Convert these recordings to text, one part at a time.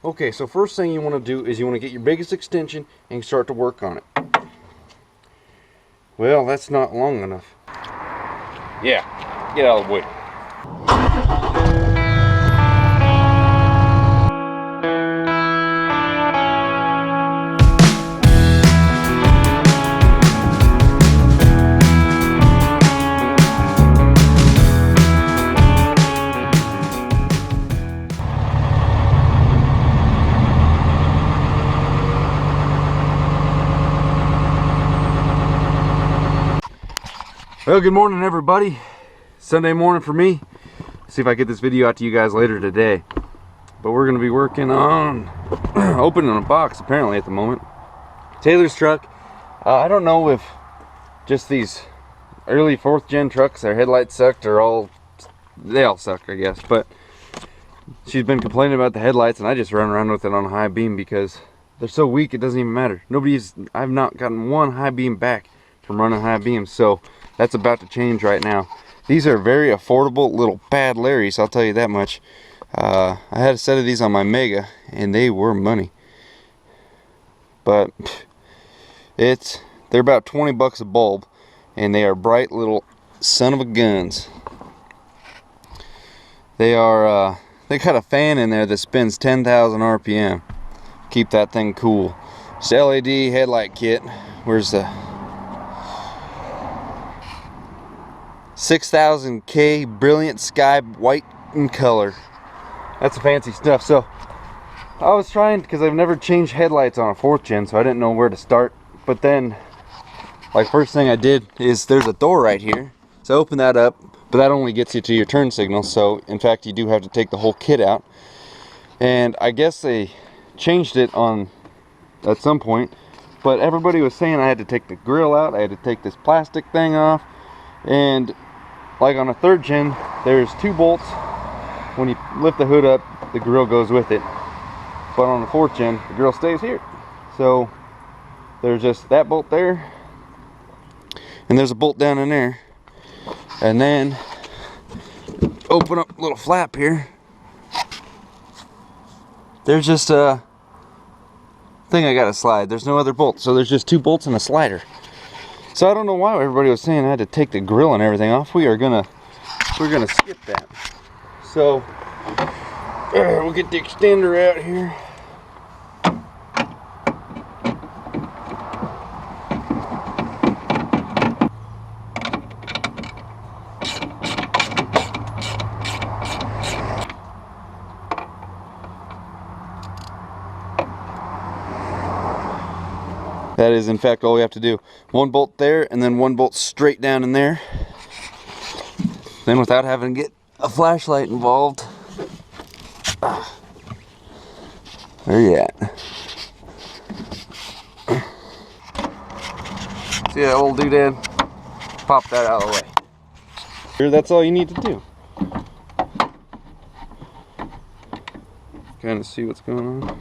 Okay, so first thing you want to do is you want to get your biggest extension and start to work on it. Well, that's not long enough. Yeah, get out of the way. Well, good morning everybody. Sunday morning for me. See if I get this video out to you guys later today. But we're gonna be working on opening a box apparently at the moment. Taylor's truck. I don't know if just these early 4th gen trucks, their headlights sucked, or they all suck, I guess. But she's been complaining about the headlights, and I just run around with it on a high beam because they're so weak it doesn't even matter. I've not gotten one high beam back from running high beams, so that's about to change right now. These are very affordable little Bad Larrys, I'll tell you that much. I had a set of these on my Mega, and they were money. But they're about 20 bucks a bulb, and they are bright little son of a guns. They got a fan in there that spins 10,000 RPM. Keep that thing cool. It's LED headlight kit. Where's the 6000K brilliant sky white in color? That's the fancy stuff. So I was trying, because I've never changed headlights on a 4th gen, so I didn't know where to start. But then, like, first thing I did is there's a door right here, so I open that up, but that only gets you to your turn signal. So in fact you do have to take the whole kit out, and I guess they changed it at some point, but everybody was saying I had to take the grill out, I had to take this plastic thing off. And like on a 3rd gen, there's 2 bolts. When you lift the hood up, the grill goes with it. But on the 4th gen, the grill stays here. So there's just that bolt there, and there's a bolt down in there. And then open up a little flap here. There's just a thing I gotta slide. There's no other bolt, so there's just 2 bolts and a slider. So I don't know why everybody was saying I had to take the grill and everything off. We're gonna skip that. So we'll get the extender out here. That is in fact all we have to do. 1 bolt there, and then 1 bolt straight down in there. Then without having to get a flashlight involved. Where you at? See that old doodad? Pop that out of the way. Here, that's all you need to do. Kind of see what's going on.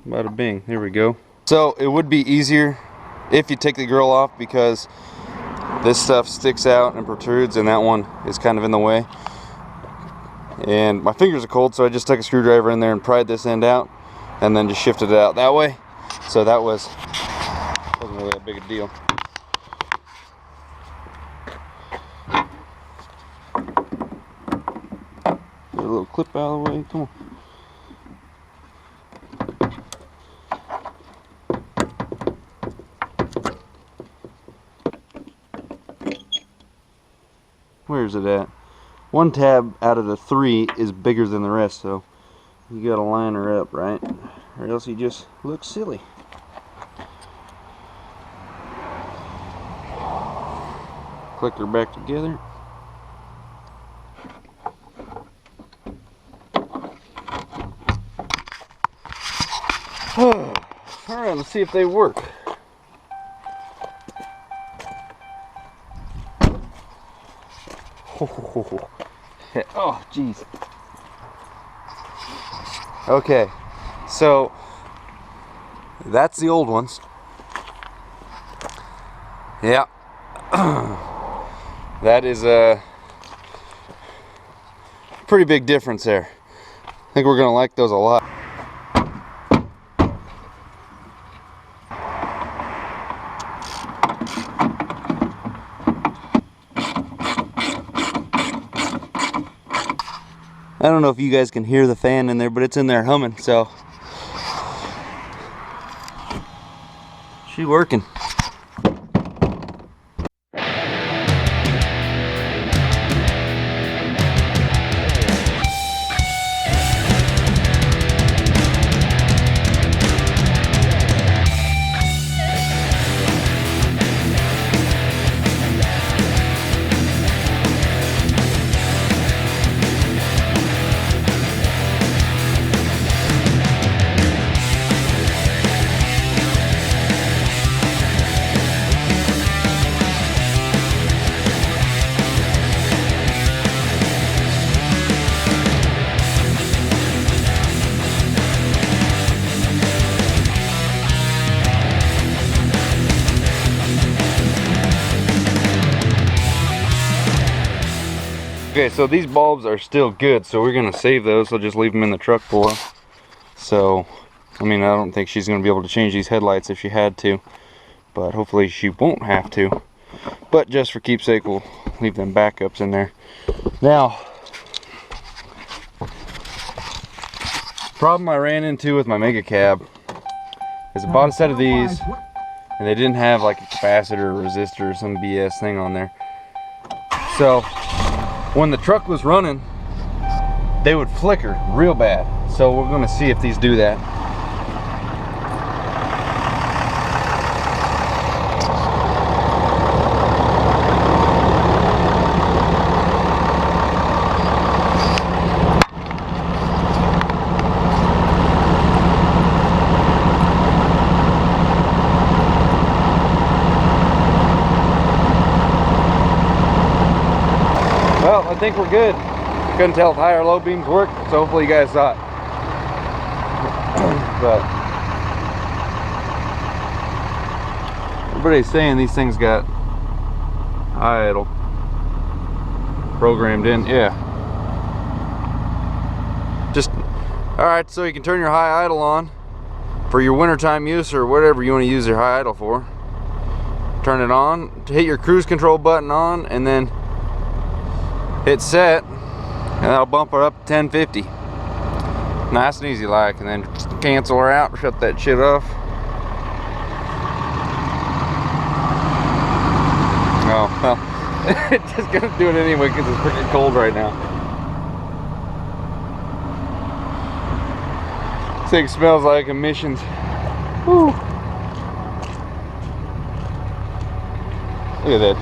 Bada bing, here we go. So it would be easier if you take the grill off, because this stuff sticks out and protrudes, and that one is kind of in the way. And my fingers are cold, so I just took a screwdriver in there and pried this end out, and then just shifted it out that way. So that wasn't really that big a deal. Get a little clip out of the way, come on. Where's it at? 1 tab out of the 3 is bigger than the rest, so you gotta line her up, right? Or else you just look silly. Click her back together. Alright, let's see if they work. Oh, jeez. Okay, so that's the old ones. Yeah. That is a pretty big difference there. I think we're gonna like those a lot. I don't know if you guys can hear the fan in there, but it's in there humming, so she working. Okay, so these bulbs are still good, so we're gonna save those. I'll just leave them in the truck for her. So, I mean, I don't think she's gonna be able to change these headlights if she had to, but hopefully she won't have to. But just for keepsake, we'll leave them backups in there. Now, problem I ran into with my Mega Cab is I bought a set of these, and they didn't have like a capacitor or resistor or some BS thing on there. So when the truck was running, they would flicker real bad. So we're gonna see if these do that. Well, I think we're good. Couldn't tell if high or low beams worked, so hopefully you guys saw it. But everybody's saying these things got high idle programmed in. Yeah. Just, alright, so you can turn your high idle on for your wintertime use or whatever you want to use your high idle for. Turn it on, hit your cruise control button on, and then hit set, and that'll bump her up to 1050. Nice and easy like, and then just cancel her out, shut that shit off. Oh, well, it's just gonna do it anyway because it's freaking cold right now. This thing smells like emissions. Woo. Look at that.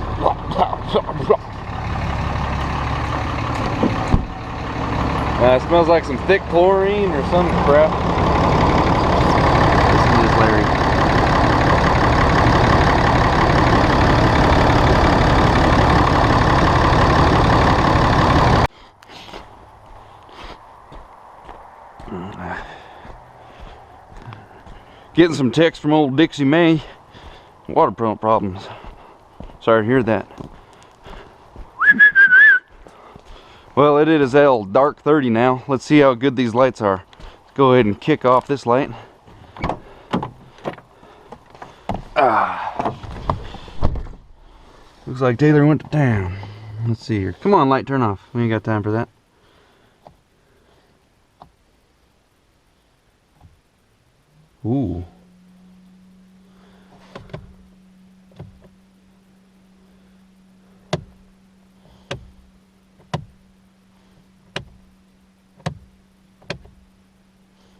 It smells like some thick chlorine or some crap. Listen to this, Larry. Getting some texts from old Dixie May. Water pump problems. Sorry to hear that. Well, it is dark 30 now. Let's see how good these lights are. Let's go ahead and kick off this light. Looks like Taylor went to town. Let's see here. Come on, light, turn off. We ain't got time for that. Ooh.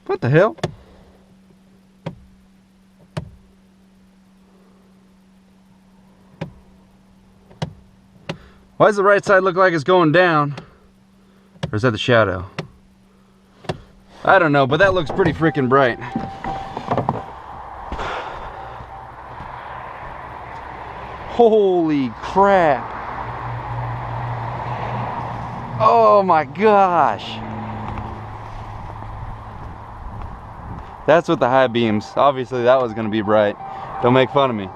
What the hell? Why does the right side look like it's going down? Or is that the shadow? I don't know, but that looks pretty freaking bright. Holy crap. Oh my gosh. That's with the high beams. Obviously that was gonna be bright. Don't make fun of me.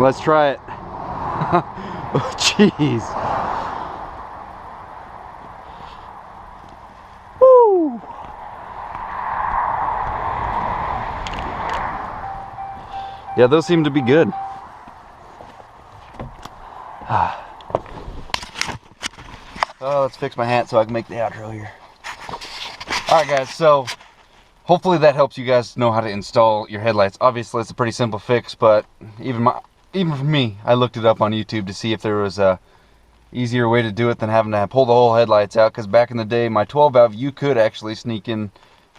Let's try it Oh, jeez. Woo! Yeah, those seem to be good. Oh, let's fix my hat so I can make the outro here. Alright guys, so hopefully that helps you guys know how to install your headlights. Obviously it's a pretty simple fix, but even for me, I looked it up on YouTube to see if there was a easier way to do it than having to pull the whole headlights out, because back in the day, my 12 valve, you could actually sneak in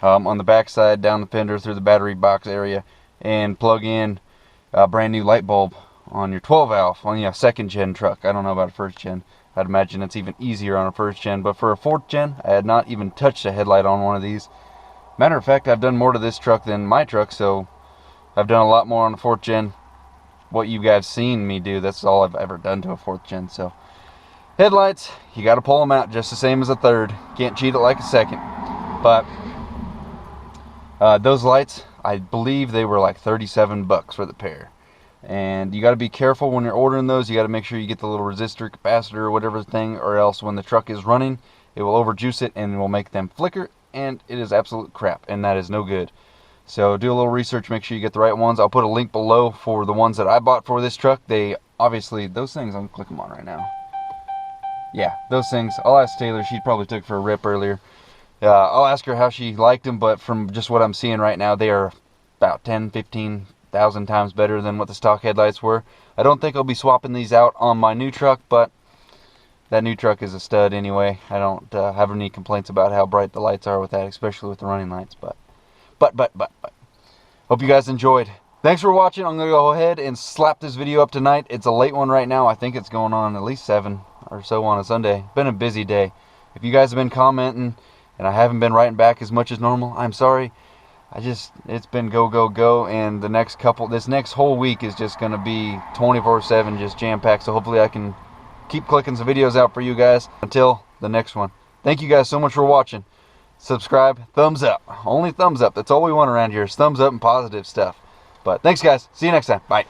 on the backside, down the fender, through the battery box area, and plug in a brand new light bulb on your 12 valve on your second gen truck. I don't know about a first gen. I'd imagine it's even easier on a first gen, but for a fourth gen, I had not even touched a headlight on one of these. Matter of fact, I've done more to this truck than my truck, so I've done a lot more on the fourth gen. What you guys seen me do, that's all I've ever done to a fourth gen. So headlights, you got to pull them out just the same as a third. Can't cheat it like a second. But those lights, I believe they were like 37 bucks for the pair. And you got to be careful when you're ordering those. You got to make sure you get the little resistor, capacitor, or whatever thing, or else when the truck is running, it will overjuice it and will make them flicker, and it is absolute crap, and that is no good. So do a little research, make sure you get the right ones. I'll put a link below for the ones that I bought for this truck. They obviously, those things, I'm gonna click them on right now. Yeah, those things, I'll ask Taylor, she probably took for a rip earlier. I'll ask her how she liked them, but from just what I'm seeing right now, they are about 10-15,000 times better than what the stock headlights were. I don't think I'll be swapping these out on my new truck, but that new truck is a stud anyway. I don't have any complaints about how bright the lights are with that, especially with the running lights. But. Hope you guys enjoyed. Thanks for watching. I'm going to go ahead and slap this video up tonight. It's a late one right now. I think it's going on at least 7 or so on a Sunday. Been a busy day. If you guys have been commenting and I haven't been writing back as much as normal, I'm sorry. It's been go, and this next whole week is just going to be 24/7 just jam-packed. So hopefully I can keep clicking some videos out for you guys until the next one. Thank you guys so much for watching. Subscribe, thumbs up. Only thumbs up. That's all we want around here is thumbs up and positive stuff. But thanks guys. See you next time. Bye.